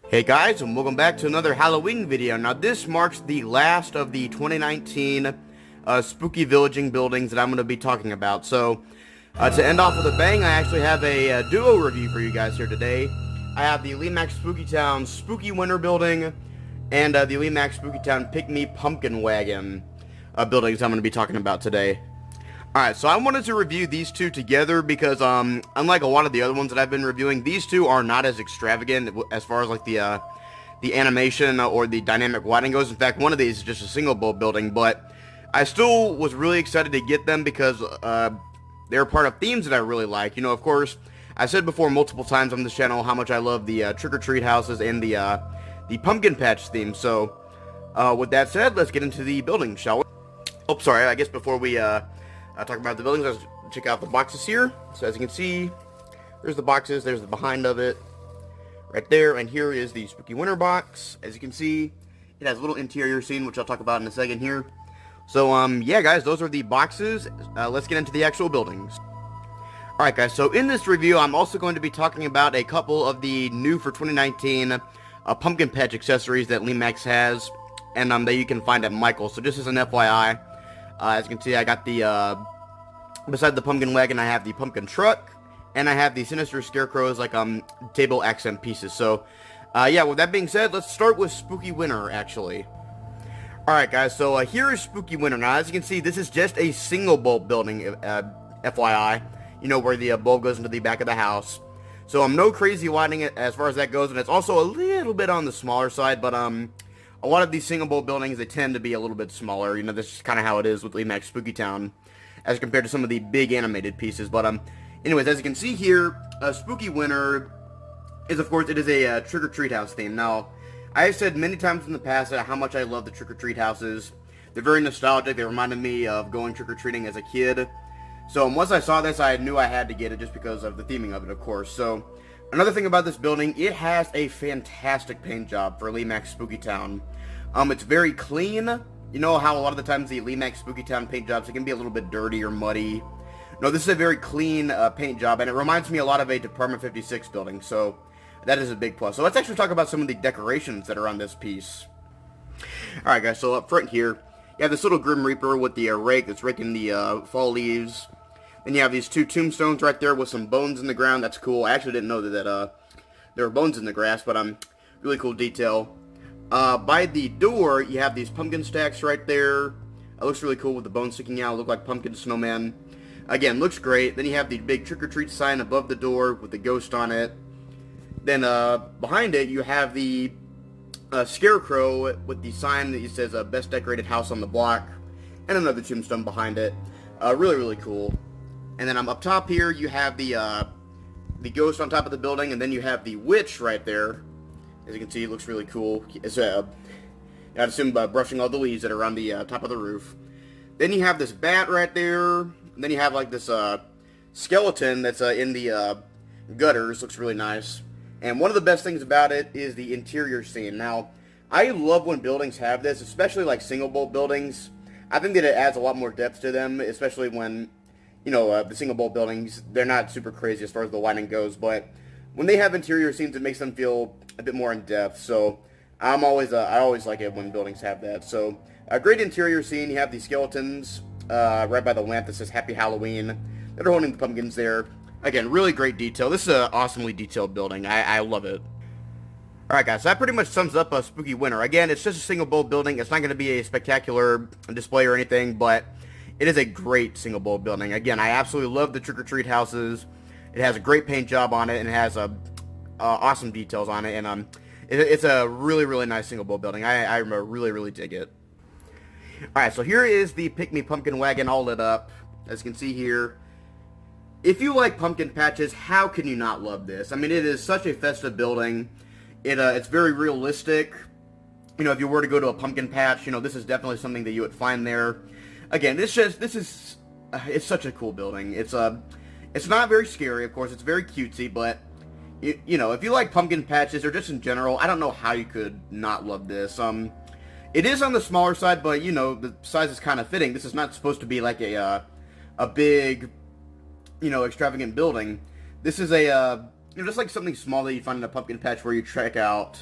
Hey guys, and welcome back to another Halloween video. Now this marks the last of the 2019 spooky villaging buildings that I'm going to be talking about. So, to end off with a bang, I actually have a duo review for you guys here today. I have the Lemax Spooky Town Spooky Winter building, and the Lemax Spooky Town Pick Me Pumpkin Wagon buildings I'm going to be talking about today. Alright, so I wanted to review these two together because, unlike a lot of the other ones that I've been reviewing, these two are not as extravagant as far as, like, the animation or the dynamic lighting goes. In fact, one of these is just a single bulb building, but I still was really excited to get them because, they're part of themes that I really like. You know, of course, I've said before multiple times on this channel how much I love the, trick-or-treat houses and the pumpkin patch theme. So, with that said, let's get into the building, shall we? Oh, sorry, I guess before we, talk about the buildings, let's check out the boxes here. So as you can see, there's the boxes, there's the behind of it, right there, and here is the Spooky Winter box. As you can see, it has a little interior scene, which I'll talk about in a second here. So, yeah guys, those are the boxes. Let's get into the actual buildings. Alright guys, so in this review, I'm also going to be talking about a couple of the new for 2019 pumpkin patch accessories that Lemax has, and that you can find at Michael's. So just as an FYI, as you can see, I got the, beside the pumpkin wagon, I have the pumpkin truck, and I have the Sinister Scarecrows, like, table accent pieces. So, yeah, with that being said, let's start with Spooky Winter, actually. Alright, guys, so, here is Spooky Winter. Now, as you can see, this is just a single bulb building, FYI, you know, where the bulb goes into the back of the house. So, I'm no crazy lighting it as far as that goes, and it's also a little bit on the smaller side, but, a lot of these single bulb buildings, they tend to be a little bit smaller. You know, this is kind of how it is with Lemax Spooky Town as compared to some of the big animated pieces. But, anyways, as you can see here, Spooky Winter is, of course, it is a trick-or-treat house theme. Now, I have said many times in the past how much I love the trick-or-treat houses. They're very nostalgic. They reminded me of going trick-or-treating as a kid. So, once I saw this, I knew I had to get it just because of the theming of it, of course. So, another thing about this building, it has a fantastic paint job for Lemax Spooky Town. It's very clean. You know how a lot of the times the Lemax Spooky Town paint jobs, it can be a little bit dirty or muddy. No, this is a very clean paint job, and it reminds me a lot of a Department 56 building, so that is a big plus. So let's actually talk about some of the decorations that are on this piece. Alright guys, so up front here, you have this little Grim Reaper with the rake that's raking the fall leaves. Then you have these two tombstones right there with some bones in the ground. That's cool. I actually didn't know that there were bones in the grass, but really cool detail. By the door, you have these pumpkin stacks right there. It looks really cool with the bones sticking out. Look like pumpkin snowman. Again, looks great. Then you have the big trick-or-treat sign above the door with the ghost on it. Then behind it, you have the scarecrow with the sign that says best decorated house on the block, and another tombstone behind it. Really, really cool. And then up top here, you have the ghost on top of the building, and then you have the witch right there. As you can see, it looks really cool. It's, I'd assume brushing all the leaves that are on the top of the roof. Then you have this bat right there. And then you have, like, this skeleton that's in the gutters. Looks really nice. And one of the best things about it is the interior scene. Now, I love when buildings have this, especially, like, single bulb buildings. I think that it adds a lot more depth to them, especially when, you know, the single bulb buildings, they're not super crazy as far as the lighting goes, but when they have interior scenes, it makes them feel a bit more in depth. So I always like it when buildings have that. So a great interior scene. You have these skeletons right by the lamp that says Happy Halloween. They're holding the pumpkins there. Again, really great detail. This is an awesomely detailed building. I love it. Alright guys, so that pretty much sums up Spooky Winter. Again, it's just a single bulb building. It's not going to be a spectacular display or anything, but it is a great single bulb building. Again, I absolutely love the trick-or-treat houses. It has a great paint job on it, and it has awesome details on it, and it's a really, really nice single bulb building. I really, really dig it. Alright, so here is the Pick Me Pumpkin Wagon all lit up. As you can see here, if you like pumpkin patches, how can you not love this? I mean, it is such a festive building. It's very realistic. You know, if you were to go to a pumpkin patch, you know, this is definitely something that you would find there. Again, it's such a cool building. It's not very scary, of course. It's very cutesy, but you know, if you like pumpkin patches or just in general, I don't know how you could not love this. It is on the smaller side, but you know, the size is kind of fitting. This is not supposed to be like a big, you know, extravagant building. This is a you know, just like something small that you find in a pumpkin patch where you check out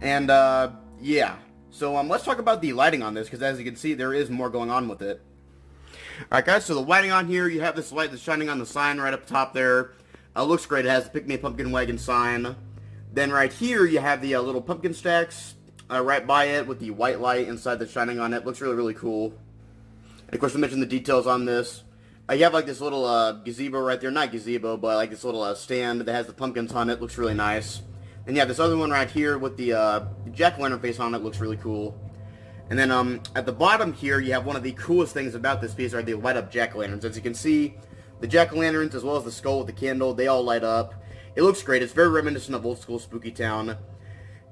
And, yeah. So, let's talk about the lighting on this, because as you can see, there is more going on with it. Alright guys, so the lighting on here, you have this light that's shining on the sign right up top there. Looks great. It has the Pick Me a Pumpkin Wagon sign. Then right here, you have the little pumpkin stacks right by it with the white light inside that's shining on it. Looks really, really cool. And of course, I mentioned the details on this. You have like this little gazebo right there. Not gazebo, but like this little stand that has the pumpkins on it. Looks really nice. And you have this other one right here with the jack-o'-lantern face on it. Looks really cool. And then at the bottom here, you have one of the coolest things about this piece are the light-up jack-o'-lanterns. As you can see, the jack-o'-lanterns as well as the skull with the candle, they all light up. It looks great. It's very reminiscent of old-school Spooky Town.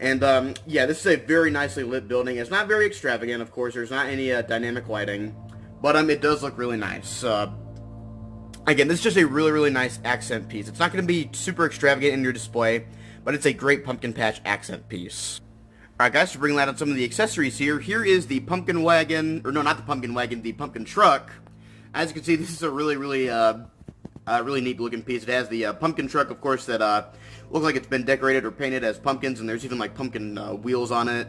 And, yeah, this is a very nicely lit building. It's not very extravagant, of course. There's not any dynamic lighting. But it does look really nice. Again, this is just a really, really nice accent piece. It's not going to be super extravagant in your display, but it's a great pumpkin patch accent piece. Alright guys, to bring that on some of the accessories here, here is the pumpkin wagon, or no, not the pumpkin wagon, the pumpkin truck. As you can see, this is a really, really, really neat looking piece. It has the pumpkin truck, of course, that looks like it's been decorated or painted as pumpkins, and there's even like pumpkin wheels on it.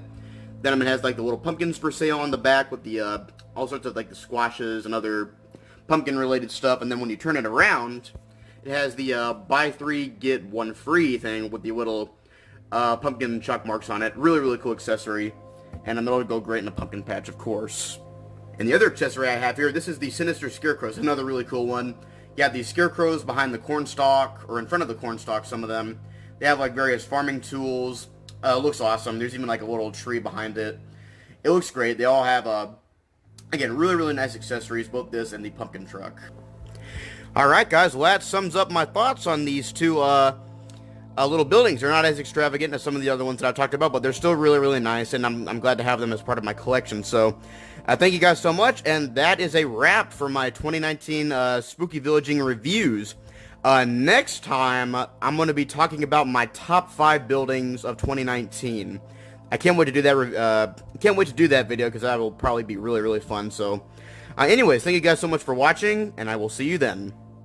Then it has like the little pumpkins for sale on the back with the all sorts of like the squashes and other pumpkin related stuff. And then when you turn it around, it has the buy 3 get 1 free thing with the little pumpkin chalk marks on it. Really, really cool accessory. And it'll go great in a pumpkin patch, of course. And the other accessory I have here, this is the Sinister Scarecrows. Another really cool one. You have these scarecrows behind the cornstalk, or in front of the cornstalk, some of them. They have like various farming tools. Looks awesome. There's even like a little tree behind it. It looks great. They all have, again, really, really nice accessories, both this and the pumpkin truck. Alright guys, well that sums up my thoughts on these two, little buildings. They're not as extravagant as some of the other ones that I talked about, but they're still really, really nice, and I'm glad to have them as part of my collection. So, thank you guys so much, and that is a wrap for my 2019 Spooky Villaging reviews. Next time, I'm going to be talking about my top 5 buildings of 2019. I can't wait to do that video, because that will probably be really, really fun. So, anyways, thank you guys so much for watching, and I will see you then.